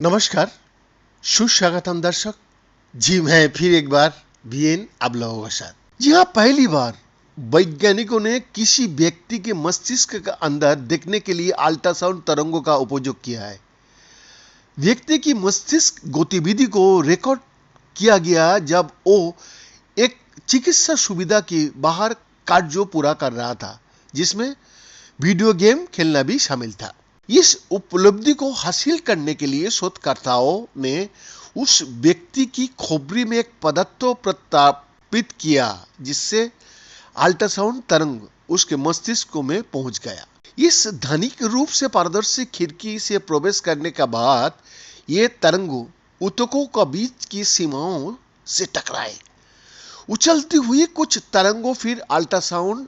नमस्कार, सुस्वागतम दर्शक। जी मैं फिर एक बार वीएन आप लोगों के साथ। जी हाँ, पहली बार वैज्ञानिकों ने किसी व्यक्ति के मस्तिष्क के अंदर देखने के लिए अल्ट्रासाउंड तरंगों का उपयोग किया है। व्यक्ति की मस्तिष्क गतिविधि को रिकॉर्ड किया गया जब वो एक चिकित्सा सुविधा के बाहर कार्य पूरा कर रहा था, जिसमें वीडियो गेम खेलना भी शामिल था। इस उपलब्धि को हासिल करने के लिए शोधकर्ताओं ने उस व्यक्ति की खोपड़ी में एक पदार्थ प्रत्यापित किया, जिससे अल्ट्रासाउंड तरंग उसके मस्तिष्क में पहुंच गया। इस धनिक रूप से पारदर्शी खिड़की से प्रवेश करने के बाद ये तरंग ऊतकों के बीच की सीमाओं से टकराए। उछलती हुई कुछ तरंगों फिर अल्ट्रासाउंड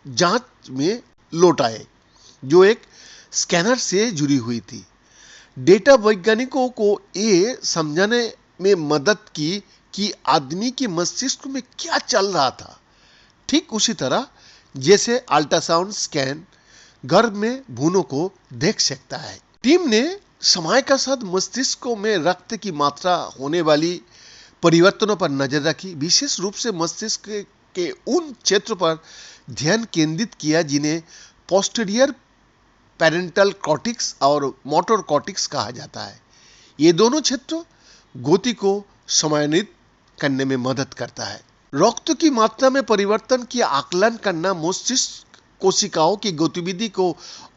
जांच में लौट आए, जो एक स्कैनर से जुड़ी हुई थी। डेटा वैज्ञानिकों को ये समझने में मदद की कि आदमी के मस्तिष्क में क्या चल रहा था, ठीक उसी तरह जैसे अल्ट्रासाउंड स्कैन गर्भ में भ्रूणों को देख सकता है। टीम ने समय के साथ मस्तिष्क में रक्त की मात्रा होने वाली परिवर्तनों पर नजर रखी, विशेष रूप से मस्तिष्क के उन क्षेत्रों पर ध्यान केंद्रित किया जिन्हें पोस्टीरियर पैरेंटल कॉर्टिक्स और मोटर कॉर्टिक्स कहा जाता है। ये दोनों क्षेत्र गति को समन्वित करने में मदद करता है। रक्त की मात्रा में परिवर्तन की आकलन करना मस्तिष्क कोशिकाओं की गतिविधि को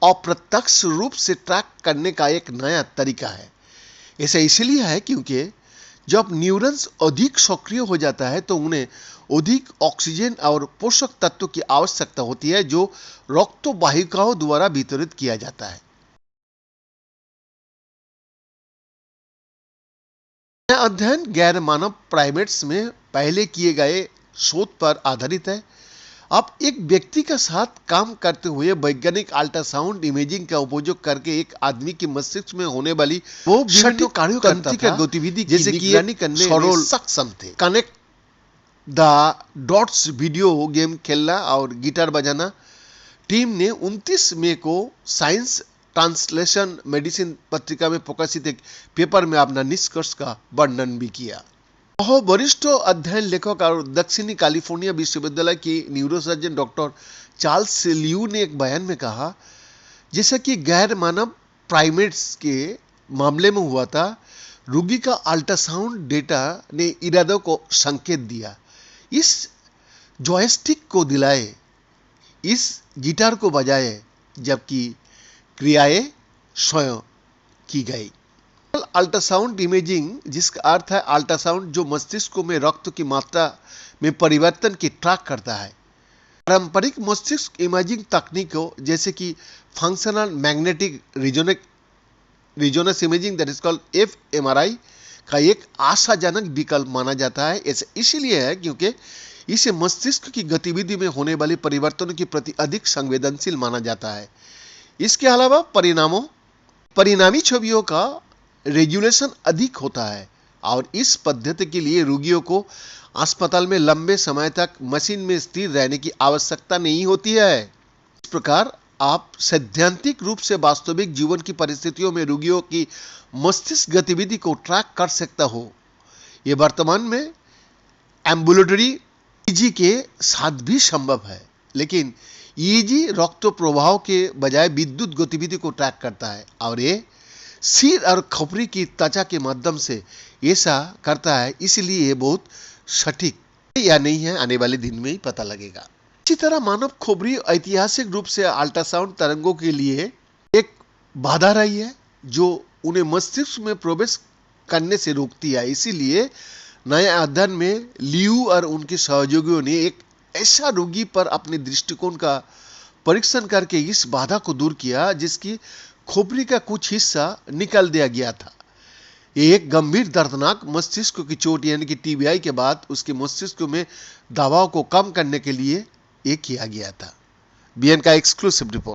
अप्रत्यक्ष रूप से ट्रैक करने का एक नया तरीका है। ऐसा इसलिए है क्योंकि जब न्यूरॉन्स अधिक सक्रिय हो जाता है तो उन्हें अधिक ऑक्सीजन और पोषक तत्व की आवश्यकता होती है, जो रक्त वाहिकाओं द्वारा वितरित किया जाता है। यह अध्ययन गैर मानव प्राइमेट्स में पहले किए गए शोध पर आधारित है। अब एक व्यक्ति के साथ काम करते हुए वैज्ञानिक अल्ट्रासाउंड इमेजिंग का उपयोग करके एक आदमी के मस्तिष्क में होने वाली वो विभिन्न कार्यों की गतिविधि जैसे कि करने में सक्षम थे। Connect the dots video game खेलना और गिटार बजाना। टीम ने 29 मई को साइंस ट्रांसलेशन मेडिसिन पत्रिका में प्रकाशित एक पेपर में अपना निष्कर्ष का वर्णन भी किया। वह वरिष्ठ अध्ययन लेखक और दक्षिणी कैलिफोर्निया विश्वविद्यालय के न्यूरोसर्जन डॉक्टर चार्ल्स लियू ने एक बयान में कहा, जैसा कि गैर मानव प्राइमेट्स के मामले में हुआ था, रोगी का अल्ट्रासाउंड डेटा ने इरादों को संकेत दिया, इस जॉयस्टिक को दिलाए, इस गिटार को बजाए, जबकि क्रियाएं स्वयं की गई। अल्ट्रासाउंड इमेजिंग, जिसका अर्थ है अल्ट्रासाउंड जो मस्तिष्क में रक्त की मात्रा में परिवर्तन की ट्रैक करता है। पारंपरिक मस्तिष्क इमेजिंग तकनीकों जैसे कि functional magnetic resonance imaging that is called fMRI का एक आशाजनक विकल्प माना जाता है। ऐसा इसलिए है क्योंकि इसे मस्तिष्क की गतिविधि में होने वाले परिवर्तनों के प्रति अधिक संवेदनशील माना जाता है। इसके अलावा परिणामी छवियों का रेजुलेशन अधिक होता है और इस पद्धति के लिए रोगियों को अस्पताल में लंबे समय तक मशीन में स्थिर रहने की आवश्यकता नहीं होती है। इस प्रकार आप सैद्धांतिक रूप से वास्तविक जीवन की परिस्थितियों में रोगियों की मस्तिष्क गतिविधि को ट्रैक कर सकता हो। यह वर्तमान में एम्बुलेटरी ईईजी के साथ भी संभव है, लेकिन ईईजी रक्त प्रवाह के बजाय विद्युत गतिविधि को ट्रैक करता है और ये सिर और खोपड़ी की त्वचा के माध्यम से ऐसा करता है, इसलिए ये बहुत सटीक या नहीं है आने वाले दिन में ही पता लगेगा। इसी तरह मानव खोपड़ी ऐतिहासिक रूप से अल्ट्रासाउंड तरंगों के लिए एक बाधा रही है, जो उन्हें मस्तिष्क में प्रवेश करने से रोकती है। इसीलिए नए अध्ययन में लियू और उनके सहयोगियों ने एक ऐसा रोगी पर अपने दृष्टिकोण का परीक्षण करके इस बाधा को दूर किया, जिसकी खोपड़ी का कुछ हिस्सा निकाल दिया गया था। ये एक गंभीर दर्दनाक मस्तिष्क की चोट यानी कि टीबीआई के बाद उसके मस्तिष्क में दबाव को कम करने के लिए ये किया गया था। बीएन का एक्सक्लूसिव रिपोर्ट।